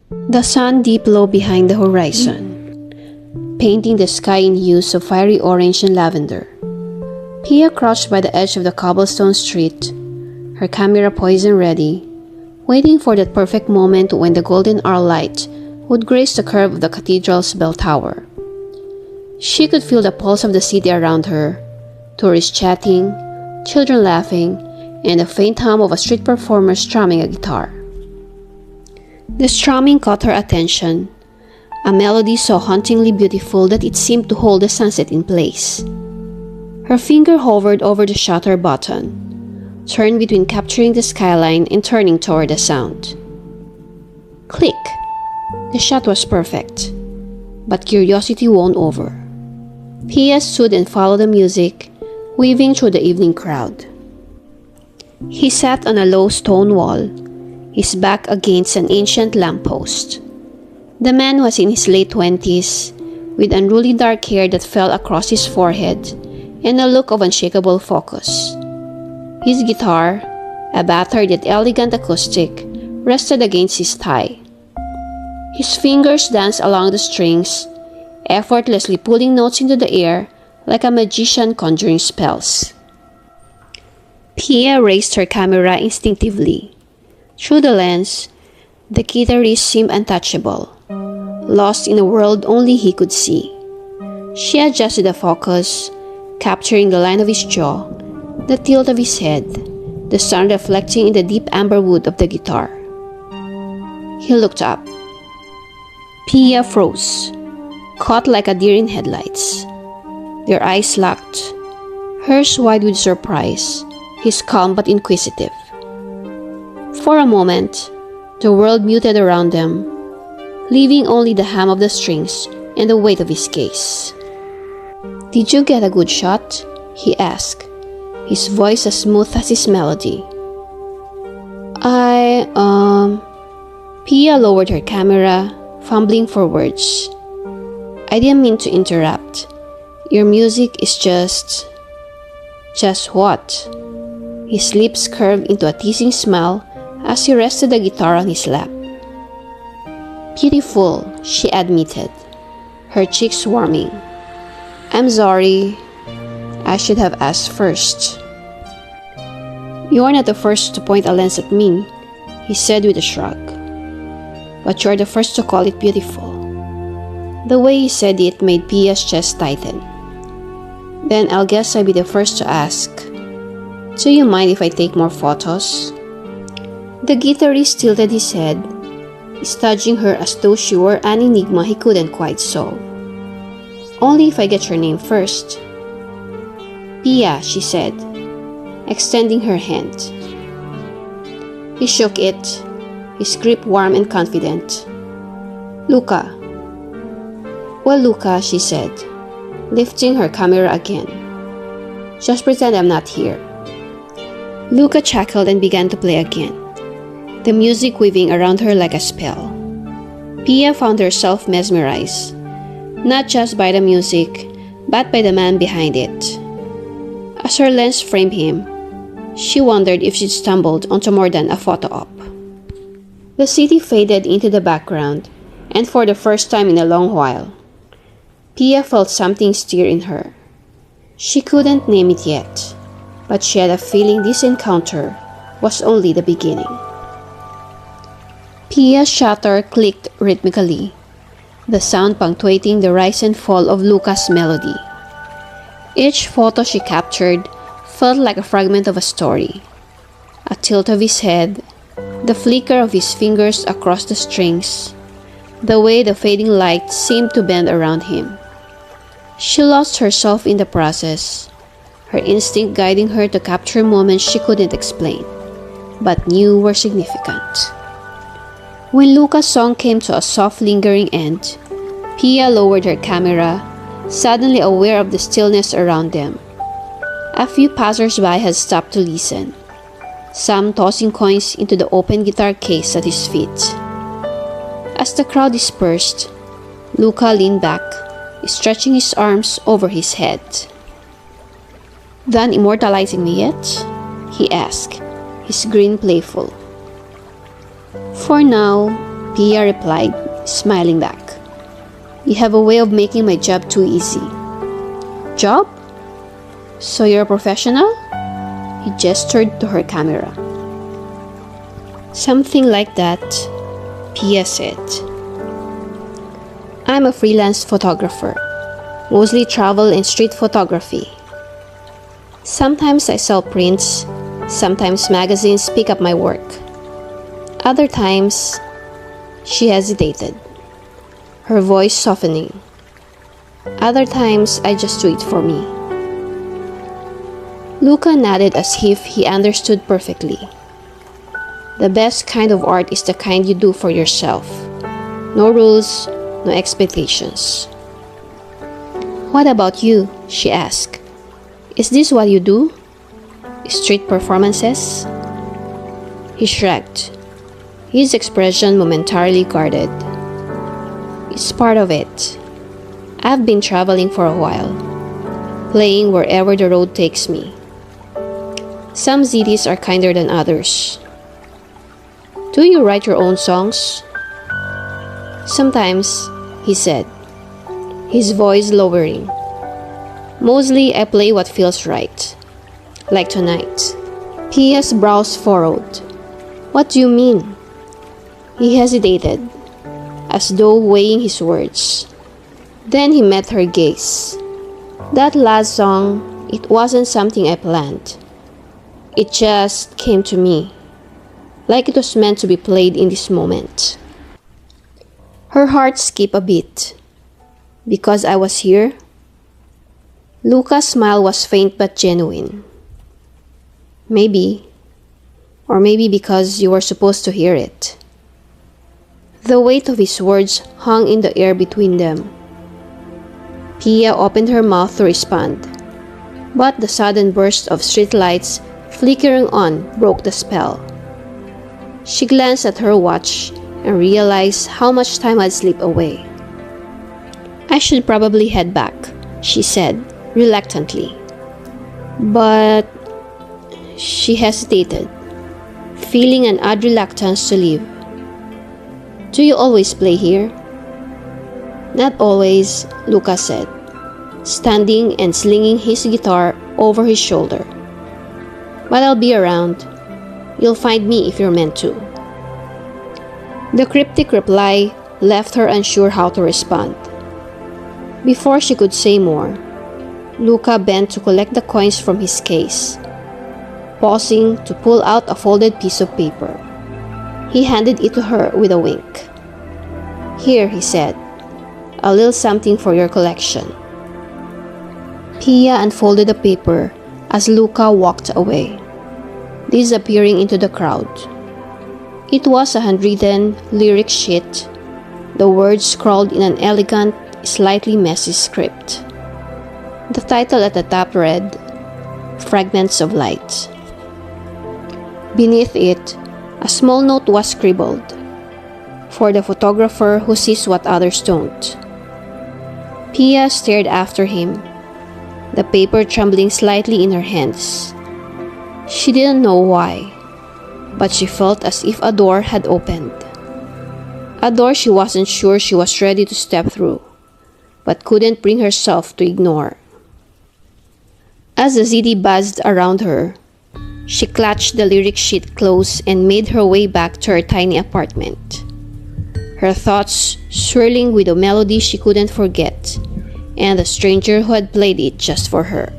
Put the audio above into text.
The sun dipped low behind the horizon, painting the sky in hues of fiery orange and lavender. Pia crouched by the edge of the cobblestone street, her camera poised and ready, waiting for that perfect moment when the golden hour light would grace the curve of the cathedral's bell tower. She could feel the pulse of the city around her, tourists chatting, children laughing, and the faint hum of a street performer strumming a guitar. The strumming caught her attention, a melody so hauntingly beautiful that it seemed to hold the sunset in place. Her finger hovered over the shutter button, turned between capturing the skyline and turning toward the sound. Click! The shot was perfect, but curiosity won over. Pia stood and followed the music, weaving through the evening crowd. He sat on a low stone wall, his back against an ancient lamppost. The man was in his late 20s, with unruly dark hair that fell across his forehead and a look of unshakable focus. His guitar, a battered yet elegant acoustic, rested against his thigh. His fingers danced along the strings, effortlessly pulling notes into the air like a magician conjuring spells. Pia raised her camera instinctively. Through the lens, the guitarist seemed untouchable, lost in a world only he could see. She adjusted the focus, capturing the line of his jaw, the tilt of his head, the sun reflecting in the deep amber wood of the guitar. He looked up. Pia froze, caught like a deer in headlights. Their eyes locked, hers wide with surprise, his calm but inquisitive. For a moment, the world muted around them, leaving only the hum of the strings and the weight of his gaze. "Did you get a good shot?" he asked, his voice as smooth as his melody. Pia lowered her camera, fumbling for words. "I didn't mean to interrupt. Your music is just..." "Just what?" His lips curved into a teasing smile as he rested the guitar on his lap. "Beautiful," she admitted, her cheeks warming. "I'm sorry. I should have asked first." "You're not the first to point a lens at me," he said with a shrug. "But you're the first to call it beautiful." The way he said it made Pia's chest tighten. "Then I'll guess I'll be the first to ask. Do you mind if I take more photos?" The guitarist tilted his head, studying her as though she were an enigma he couldn't quite solve. "Only if I get your name first." "Pia," she said, extending her hand. He shook it, his grip warm and confident. "Luca." "Well, Luca," she said, lifting her camera again. "Just pretend I'm not here." Luca chuckled and began to play again, the music weaving around her like a spell. Pia found herself mesmerized, not just by the music, but by the man behind it. As her lens framed him, she wondered if she'd stumbled onto more than a photo op. The city faded into the background, and for the first time in a long while, Pia felt something stir in her. She couldn't name it yet, but she had a feeling this encounter was only the beginning. Pia's shutter clicked rhythmically, the sound punctuating the rise and fall of Luca's melody. Each photo she captured felt like a fragment of a story. A tilt of his head, the flicker of his fingers across the strings, the way the fading light seemed to bend around him. She lost herself in the process, her instinct guiding her to capture moments she couldn't explain, but knew were significant. When Luca's song came to a soft lingering end, Pia lowered her camera, suddenly aware of the stillness around them. A few passers-by had stopped to listen, some tossing coins into the open guitar case at his feet. As the crowd dispersed, Luca leaned back, stretching his arms over his head. "Done immortalizing me yet?" he asked, his grin playful. "For now," Pia replied, smiling back. You have a way of making my job too easy. Job? So you're a professional? He gestured to her camera. Something like that, Pia said. I'm a freelance photographer, mostly travel and street photography. Sometimes I sell prints, sometimes magazines pick up my work. Other times, she hesitated, her voice softening. Other times, I just do it for me. Luca nodded as if he understood perfectly. The best kind of art is the kind you do for yourself. No rules, no expectations. What about you? She asked. Is this what you do? Street performances? He shrugged, his expression momentarily guarded. It's part of it. I've been traveling for a while, playing wherever the road takes me. Some cities are kinder than others. Do you write your own songs? Sometimes, he said, his voice lowering. Mostly I play what feels right. Like tonight. Pia's brows furrowed. What do you mean? He hesitated, as though weighing his words. Then he met her gaze. That last song, it wasn't something I planned. It just came to me, like it was meant to be played in this moment. Her heart skipped a beat. Because I was here? Luca's smile was faint but genuine. Maybe. Or maybe because you were supposed to hear it. The weight of his words hung in the air between them. Pia opened her mouth to respond, but the sudden burst of streetlights flickering on broke the spell. She glanced at her watch and realized how much time had slipped away. I should probably head back, she said, reluctantly. But she hesitated, feeling an odd reluctance to leave. Do you always play here? Not always, Luca said, standing and slinging his guitar over his shoulder. But I'll be around. You'll find me if you're meant to. The cryptic reply left her unsure how to respond. Before she could say more, Luca bent to collect the coins from his case, pausing to pull out a folded piece of paper. He handed it to her with a wink. Here, he said, a little something for your collection. Pia unfolded the paper as Luca walked away, disappearing into the crowd. It was a handwritten lyric sheet, the words scrawled in an elegant, slightly messy script. The title at the top read, Fragments of Light. Beneath it, a small note was scribbled, for the photographer who sees what others don't. Pia stared after him, the paper trembling slightly in her hands. She didn't know why, but she felt as if a door had opened. A door she wasn't sure she was ready to step through, but couldn't bring herself to ignore. As the city buzzed around her, she clutched the lyric sheet close and made her way back to her tiny apartment. Her thoughts swirling with a melody she couldn't forget, and the stranger who had played it just for her.